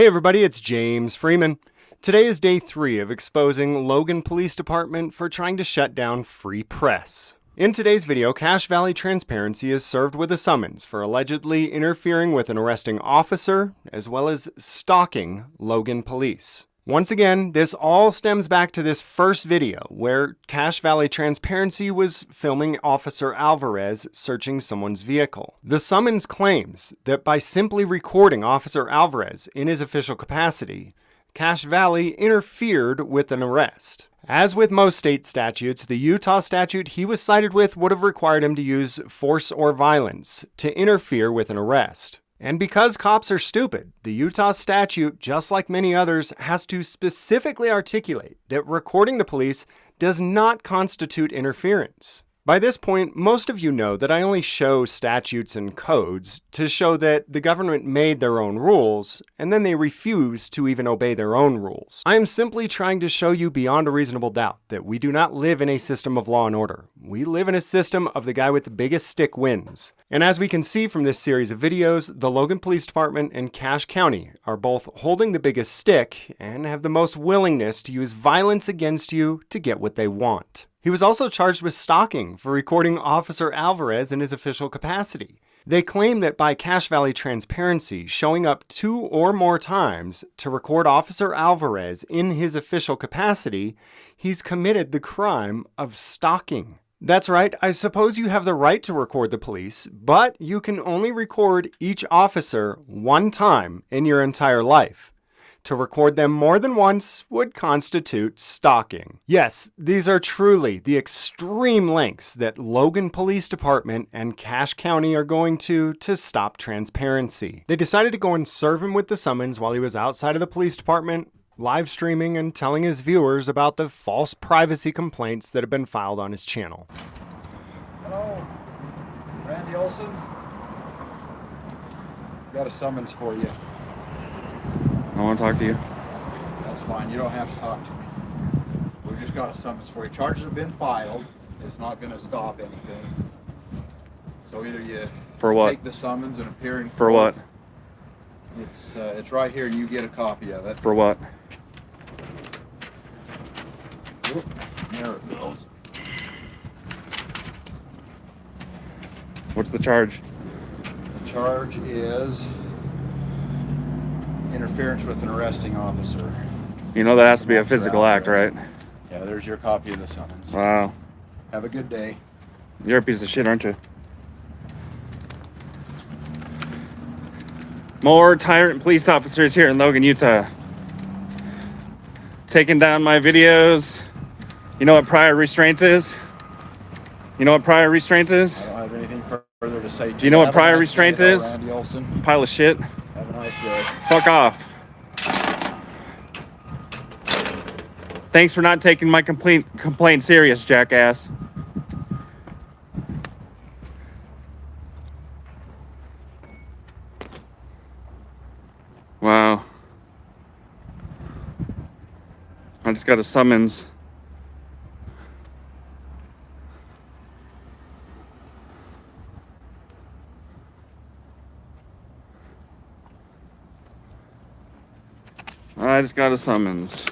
Hey everybody, it's James Freeman. Today is day 3 of exposing Logan Police Department for trying to shut down free press. In today's video, Cache Valley Transparency is served with a summons for allegedly interfering with an arresting officer, as well as stalking Logan Police. Once again, this all stems back to this first video where Cache Valley Transparency was filming Officer Alvarez searching someone's vehicle. The summons claims that by simply recording Officer Alvarez in his official capacity, Cache Valley interfered with an arrest. As with most state statutes, the Utah statute he was cited with would have required him to use force or violence to interfere with an arrest. And because cops are stupid, the Utah statute, just like many others, has to specifically articulate that recording the police does not constitute interference. By this point, most of you know that I only show statutes and codes to show that the government made their own rules, and then they refuse to even obey their own rules. I am simply trying to show you beyond a reasonable doubt that we do not live in a system of law and order. We live in a system of the guy with the biggest stick wins. And as we can see from this series of videos, the Logan Police Department and Cache County are both holding the biggest stick and have the most willingness to use violence against you to get what they want. He was also charged with stalking for recording Officer Alvarez in his official capacity. They claim that by Cache Valley Transparency showing up 2 or more times to record Officer Alvarez in his official capacity, he's committed the crime of stalking. That's right, I suppose you have the right to record the police, but you can only record each officer 1 time in your entire life. To record them more than once would constitute stalking. Yes, these are truly the extreme lengths that Logan Police Department and Cache County are going to stop transparency. They decided to go and serve him with the summons while he was outside of the police department, live streaming and telling his viewers about the false privacy complaints that have been filed on his channel. Hello, Randy Olson. Got a summons for you. I want to talk to you. That's fine. You don't have to talk to me. We've just got a summons for you. Charges have been filed. It's not going to stop anything. So either you For what? take the summons and appear in court. For what? It's right here. You get a copy of it. For what? Oop, there it goes. What's the charge? The charge is interference with an arresting officer. You know that has to be a physical act, right? Yeah, there's your copy of the summons. Wow. Have a good day. You're a piece of shit, aren't you? More tyrant police officers here in Logan, Utah. Taking down my videos. You know what prior restraint is? You know what prior restraint is? I don't have anything further to say. Do you know what prior restraint is? Randy Olson. Pile of shit. Have a nice day. Fuck off. Thanks for not taking my complaint serious, jackass. Wow. I just got a summons. I just got a summons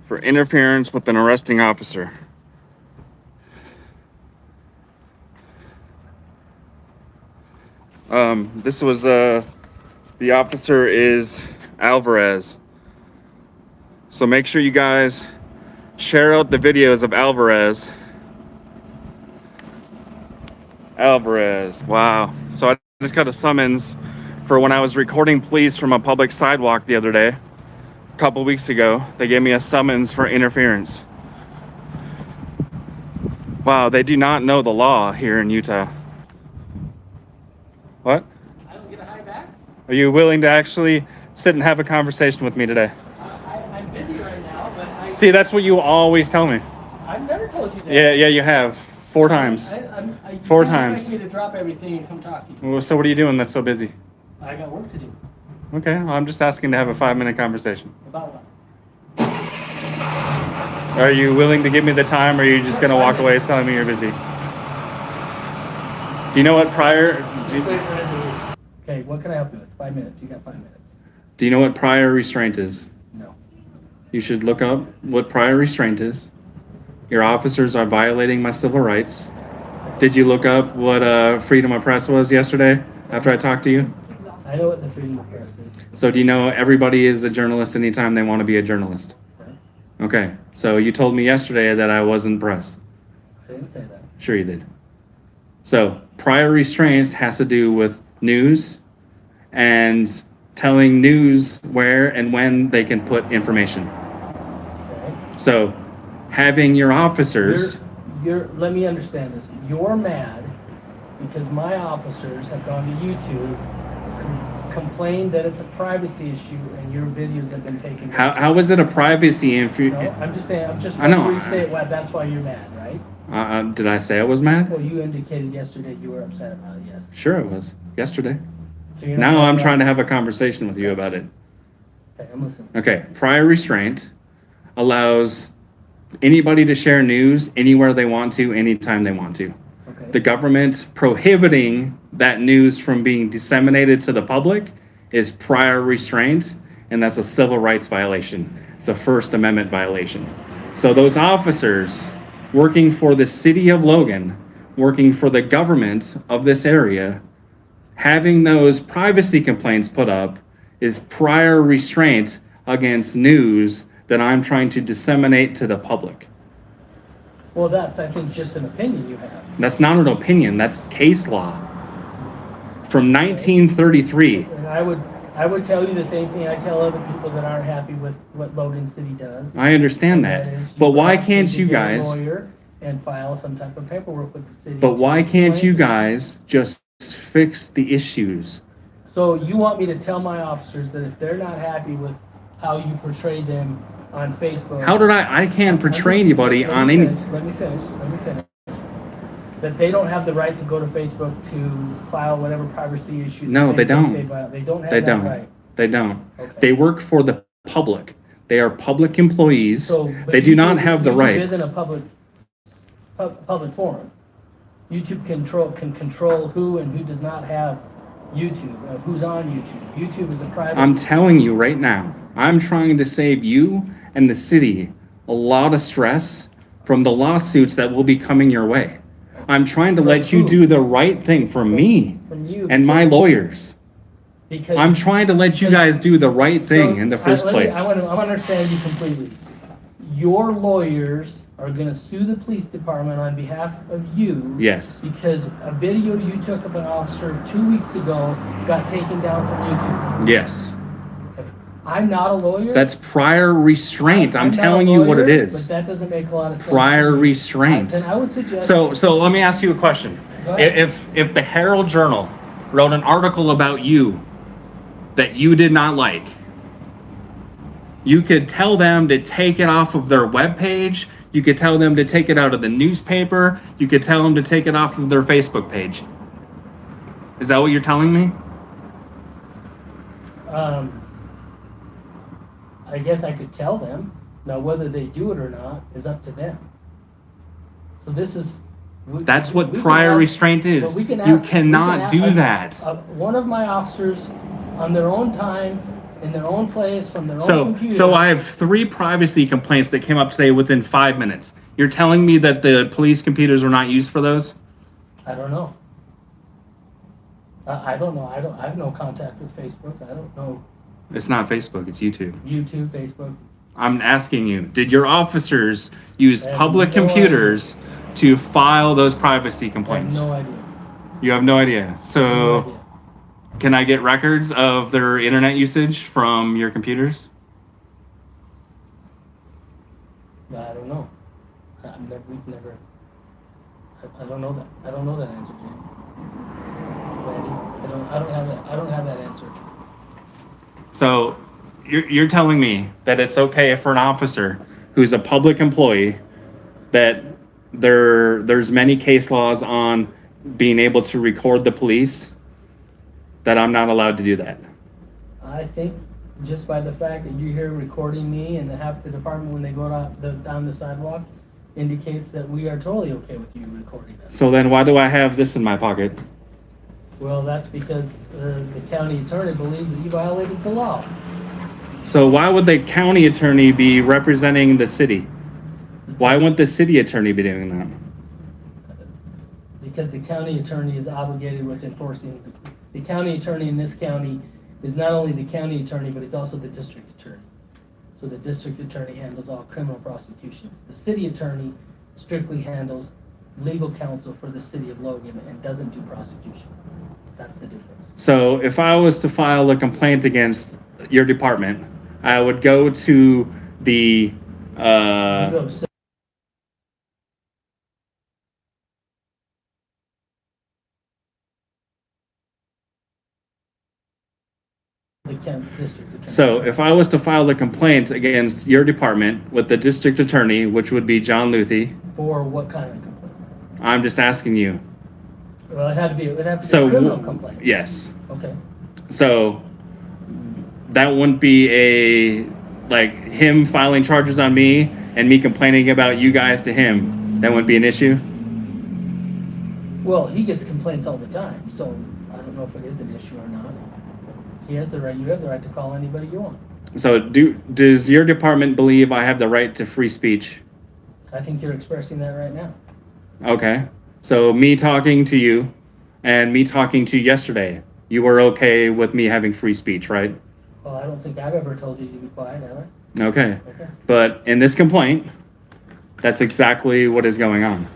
for interference with an arresting officer. This was the officer is Alvarez. So make sure you guys share out the videos of Alvarez. Wow. So I just got a summons for when I was recording police from a public sidewalk the other day. A couple weeks ago, they gave me a summons for interference. Wow, they do not know the law here in Utah. What? I don't get a high back? Are you willing to actually sit and have a conversation with me today? I'm busy right now, but I... See, that's what you always tell me. I've never told you that. Yeah, you have. 4 times. You 4 can't times. expect me to drop everything and come talk to you. Well, so what are you doing that's so busy? I got work to do. Okay, well, I'm just asking to have a 5-minute conversation. About what? Are you willing to give me the time, or are you just going to walk away telling me you're busy? Do you know what prior... Just wait for it to Okay, what can I help you with? 5 minutes. You got 5 minutes. Do you know what prior restraint is? No. You should look up what prior restraint is. Your officers are violating my civil rights. Did you look up what freedom of press was yesterday after I talked to you? I know what the freedom of press is. So do you know everybody is a journalist anytime they want to be a journalist? Right? Okay, so you told me yesterday that I wasn't press. I didn't say that. Sure you did. So prior restraint has to do with news and telling news where and when they can put information. Okay. So having your officers, Let me understand this. You're mad because my officers have gone to YouTube, complained that it's a privacy issue, and your videos have been taken down. how is it a privacy if you, No, I'm just saying. I'm just I trying know. to restate why. That's why you're mad, right? did I say I was mad? Well, you indicated yesterday you were upset about it. Yes. Sure it was, yesterday. So you're not Now mad I'm about trying to it? have a conversation with you about it. Okay, I'm listening. Okay, prior restraint allows anybody to share news anywhere they want to, anytime they want to. Okay. The government prohibiting that news from being disseminated to the public is prior restraint, and that's a civil rights violation. It's a First Amendment violation. So those officers working for the city of Logan, working for the government of this area, having those privacy complaints put up is prior restraint against news that I'm trying to disseminate to the public. Well, that's, I think, just an opinion you have. That's not an opinion, that's case law. From 1933. And I would tell you the same thing I tell other people that aren't happy with what Logan City does. I understand And that. is But why perhaps can't need to you get a guys, lawyer and file some type of paperwork with the city. but to why can't you explain. guys just fix the issues? So you want me to tell my officers that if they're not happy with how you portray them on Facebook. How did I can't portray anybody on any, Let me finish. That they don't have the right to go to Facebook to file whatever privacy issue. No, they think don't. They don't have they that don't, right. they don't. Okay. They work for the public. They are public employees. So, but They do not YouTube- have the YouTube right. isn't a public forum. YouTube can control who and who does not have YouTube, who's on YouTube. YouTube is a private. I'm telling you right now, I'm trying to save you and the city a lot of stress from the lawsuits that will be coming your way. I'm trying to From let you who? do the right thing for me From you. and my lawyers. Because I'm trying to let you guys do the right thing So, in the first place. I want to understand you completely. Your lawyers are going to sue the police department on behalf of you. Yes. Because a video you took of an officer 2 weeks ago got taken down from YouTube. Yes. Okay. I'm not a lawyer. That's prior restraint. I'm not a telling you what it lawyer, is. But that doesn't make a lot of sense. Prior to me. restraint. Then I would suggest. So let me ask you a question. Go ahead. If the Herald Journal wrote an article about you that you did not like, you could tell them to take it off of their webpage. You could tell them to take it out of the newspaper. You could tell them to take it off of their Facebook page. Is that what you're telling me? I guess I could tell them. Now, whether they do it or not is up to them. So this is. That's what we can prior ask- restraint is. but we can You ask- we cannot can do ask- that. One of my officers, on their own time, in their own place, from their own So computer. I have 3 privacy complaints that came up today within 5 minutes. You're telling me that the police computers were not used for those? I don't know. I don't know. I have no contact with Facebook. I don't know It's not Facebook, it's YouTube. YouTube, Facebook. I'm asking you, did your officers use I have public no computers to file those privacy I have complaints? no idea. You have no idea. No So idea. can I get records of their internet usage from your computers? I don't know. We've never. I don't know that. I don't know that answer, Jay. Randy, I don't have that answer. So you're telling me that it's okay for an officer who's a public employee that there's many case laws on being able to record the police, that I'm not allowed to do that? I think just by the fact that you're here recording me and half the department when they go down the sidewalk indicates that we are totally okay with you recording us. So then why do I have this in my pocket? Well, that's because the county attorney believes that you violated the law. So why would the county attorney be representing the city? Why wouldn't the city attorney be doing that? Because the county attorney is obligated with enforcing. The county attorney in this county is not only the county attorney, but he's also the district attorney. So the district attorney handles all criminal prosecutions. The city attorney strictly handles legal counsel for the city of Logan and doesn't do prosecution. That's the difference. So if I was to file a complaint against your department, I would go to the You go to the county district attorney. so if I was to file a complaint against your department with the district attorney, which would be John Luthi, For what kind of complaint? I'm just asking you. Well, it'd have to be a So criminal complaint. yes. Okay. So that wouldn't be a like him filing charges on me and me complaining about you guys to him. That wouldn't be an issue. Well, he gets complaints all the time, so I don't know if it is an issue or not. He has the right, you have the right to call anybody you want. So does your department believe I have the right to free speech? I think you're expressing that right now. Okay. So me talking to you and me talking to you yesterday, you were okay with me having free speech, right? Well, I don't think I've ever told you to be quiet, have I? Okay. Okay. But in this complaint, that's exactly what is going on.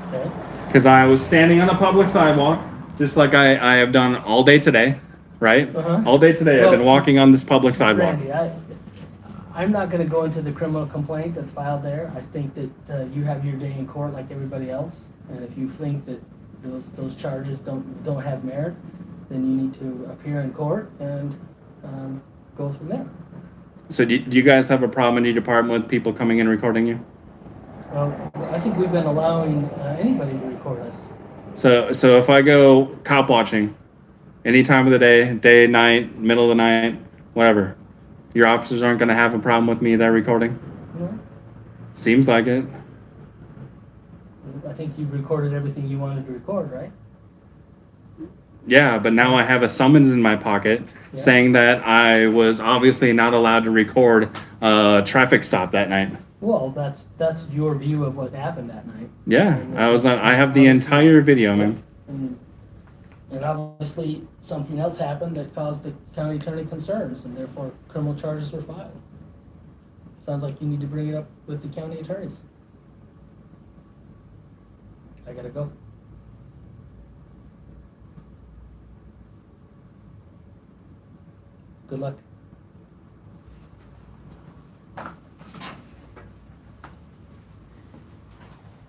Okay. Because I was standing on a public sidewalk, just like I have done all day today, right? Uh-huh. All day today, I've been Well, walking on this public sidewalk. Randy, I'm not gonna go into the criminal complaint that's filed there. I think that you have your day in court like everybody else. And if you think that those charges don't have merit, then you need to appear in court and go from there. So do you guys have a problem in your department with people coming in recording you? Well, I think we've been allowing anybody to record us. So if I go cop watching, any time of the day, night, middle of the night, whatever, your officers aren't going to have a problem with me there recording? No? Seems like it. I think you've recorded everything you wanted to record, right? Yeah, but now I have a summons in my pocket Yeah. saying that I was obviously not allowed to record a traffic stop that night. Well, that's your view of what happened that night. Yeah, And I was not. I have the obviously- entire video, man. And obviously, something else happened that caused the county attorney concerns, and therefore criminal charges were filed. Sounds like you need to bring it up with the county attorneys. I gotta go. Good luck.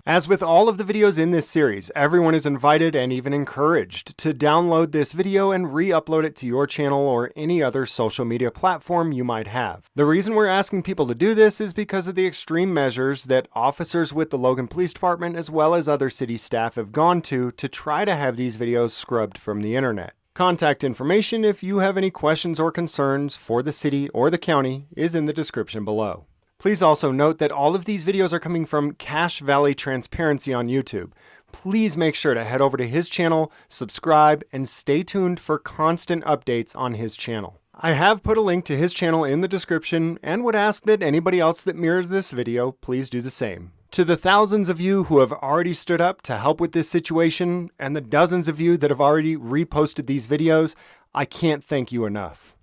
As with all of the videos in this series, everyone is invited and even encouraged to download this video and re-upload it to your channel or any other social media platform you might have. The reason we're asking people to do this is because of the extreme measures that officers with the Logan Police Department as well as other city staff have gone to try to have these videos scrubbed from the internet. Contact information if you have any questions or concerns for the city or the county is in the description below. Please also note that all of these videos are coming from Cache Valley Transparency on YouTube. Please make sure to head over to his channel, subscribe, and stay tuned for constant updates on his channel. I have put a link to his channel in the description and would ask that anybody else that mirrors this video please do the same. To the thousands of you who have already stood up to help with this situation and the dozens of you that have already reposted these videos, I can't thank you enough.